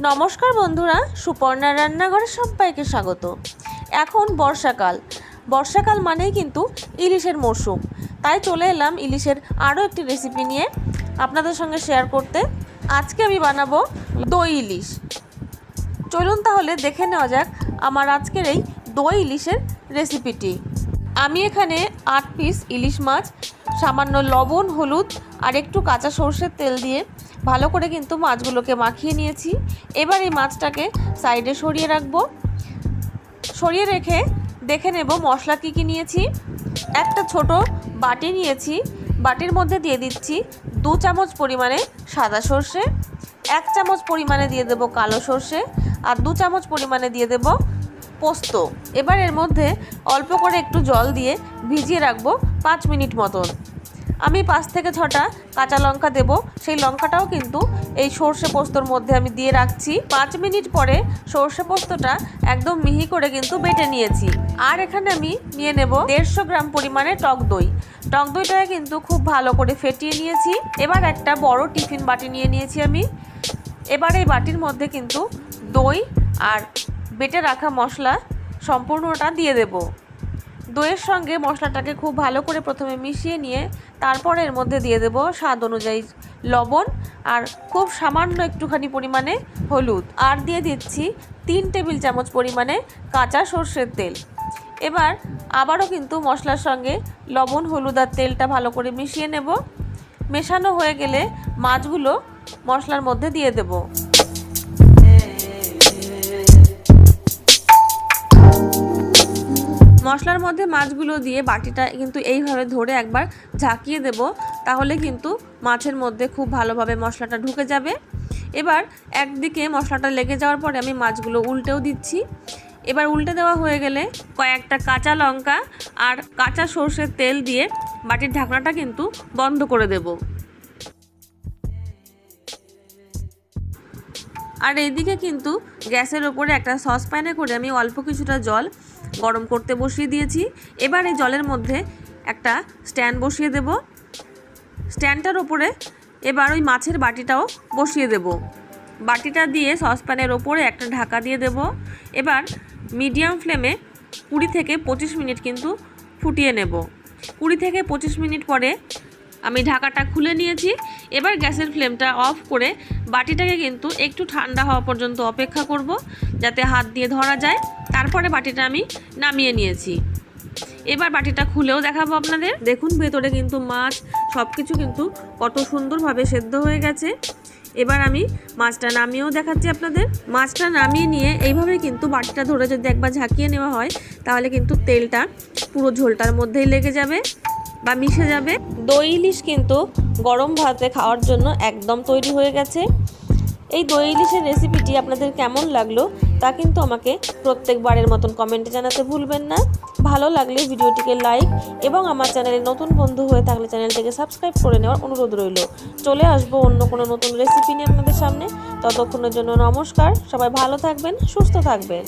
নমস্কার বন্ধুরা, সুপর্ণা রান্নাঘরে সবাইকে স্বাগত। এখন বর্ষাকাল মানেই কিন্তু ইলিশের মরশুম। তাই চলে এলাম ইলিশের আরও একটি রেসিপি নিয়ে আপনাদের সঙ্গে শেয়ার করতে। আজকে আমি বানাবো দই ইলিশ। চলুন তাহলে দেখে নেওয়া যাক আমার আজকের এই দই ইলিশের রেসিপিটি। আমি এখানে 8 পিস ইলিশ মাছ সামান্য লবণ, হলুদ আর একটু কাঁচা সরষের তেল দিয়ে ভালো করে কিন্তু মাছগুলোকে মাখিয়ে নিয়েছি। এবার এই মাছটাকে সাইডে সরিয়ে রাখবো। সরিয়ে রেখে দেখে নেব মশলা কী নিয়েছি। একটা ছোট বাটি নিয়েছি, বাটির মধ্যে দিয়ে দিচ্ছি 2 চামচ পরিমাণে সাদা সর্ষে, 1 চামচ পরিমাণে দিয়ে দেব কালো সর্ষে আর 2 চামচ পরিমাণে দিয়ে দেব পোস্ত। এবার এর মধ্যে অল্প করে একটু জল দিয়ে ভিজিয়ে রাখবো 5 মিনিট মতন। আমি 5 থেকে 6টা কাঁচা লঙ্কা দেব, সেই লঙ্কাটাও কিন্তু এই সর্ষে পোস্তর মধ্যে আমি দিয়ে রাখছি। 5 মিনিট পরে সর্ষে পোস্তটা একদম মিহি করে কিন্তু বেটে নিয়েছি। আর এখানে আমি নিয়ে নেব 150 গ্রাম পরিমাণে টক দই। টক দইটাকে কিন্তু খুব ভালো করে ফেটিয়ে নিয়েছি। এবার একটা বড় টিফিন বাটি নিয়ে নিয়েছি আমি। এবার এই বাটির মধ্যে কিন্তু দই আর বেটে রাখা মশলা সম্পূর্ণটা দিয়ে দেব। দইয়ের সঙ্গে মশলাটাকে খুব ভালো করে প্রথমে মিশিয়ে নিয়ে তারপর এর মধ্যে দিয়ে দেব স্বাদ অনুযায়ী লবণ আর খুব সামান্য একটুখানি পরিমাণে হলুদ, আর দিয়ে দিচ্ছি 3 টেবিল চামচ পরিমাণে কাঁচা সর্ষের তেল। এবার আবারও কিন্তু মশলার সঙ্গে লবণ, হলুদ আর তেলটা ভালো করে মিশিয়ে নেব। মেশানো হয়ে গেলে মাছগুলো মশলার মধ্যে দিয়ে দেব। মশলার মধ্যে মাছগুলো দিয়ে বাটিটা কিন্তু এইভাবে ধরে একবার ঝাঁকিয়ে দেব, তাহলে কিন্তু মাছের মধ্যে খুব ভালোভাবে মশলাটা ঢুকে যাবে। এবার একদিকে মশলাটা লেগে যাওয়ার পরে আমি মাছগুলো উল্টেও দিচ্ছি। এবার উল্টে দেওয়া হয়ে গেলে কয়েকটা কাঁচা লঙ্কা আর কাঁচা সর্ষের তেল দিয়ে বাটির ঢাকনাটা কিন্তু বন্ধ করে দেব। আর এইদিকে কিন্তু গ্যাসের ওপরে একটা সসপ্যানে করে আমি অল্প কিছুটা জল গরম করতে বসিয়ে দিয়েছি। এবার এই জলের মধ্যে একটা স্ট্যান্ড বসিয়ে দেব। স্ট্যান্ডটার ওপরে এবার ওই মাছের বাটিটাও বসিয়ে দেব। বাটিটা দিয়ে সসপ্যানের ওপরে একটা ঢাকা দিয়ে দেব। এবার মিডিয়াম ফ্লেমে 20 থেকে 25 মিনিট কিন্তু ফুটিয়ে নেব। 20 থেকে 25 মিনিট পরে আমি ঢাকাটা খুলে নিয়েছি। এবার গ্যাসের ফ্লেমটা অফ করে বাটিটাকে কিন্তু একটু ঠান্ডা হওয়া পর্যন্ত অপেক্ষা করব, যাতে হাত দিয়ে ধরা যায়। তারপরে বাটিটা আমি নামিয়ে নিয়েছি। এবার বাটিটা খুলেও দেখাবো আপনাদের। দেখুন ভেতরে কিন্তু মাছ সব কিছু কিন্তু কত সুন্দরভাবে সেদ্ধ হয়ে গেছে। এবার আমি মাছটা নামিয়েও দেখাচ্ছি আপনাদের। মাছটা নামিয়ে নিয়ে এইভাবে কিন্তু বাটিটা ধরে যদি একবার ঝাঁকিয়ে নেওয়া হয়, তাহলে কিন্তু তেলটা পুরো ঝোলটার মধ্যেই লেগে যাবে বা মিশে যাবে। দই ইলিশ কিন্তু গরম ভাতে খাওয়ার জন্য একদম তৈরি হয়ে গেছে। এই দই ইলিশের রেসিপিটি আপনাদের কেমন লাগলো তা কিন্তু আমাকে প্রত্যেকবারের মতন কমেন্টে জানাতে ভুলবেন না। ভালো লাগলে ভিডিওটিকে লাইক এবং আমার চ্যানেলে নতুন বন্ধু হয়ে থাকলে চ্যানেলটিকে সাবস্ক্রাইব করে নেওয়ার অনুরোধ রইল। চলে আসবো অন্য কোনো নতুন রেসিপি নিয়ে আপনাদের সামনে। ততক্ষণের জন্য নমস্কার। সবাই ভালো থাকবেন, সুস্থ থাকবেন।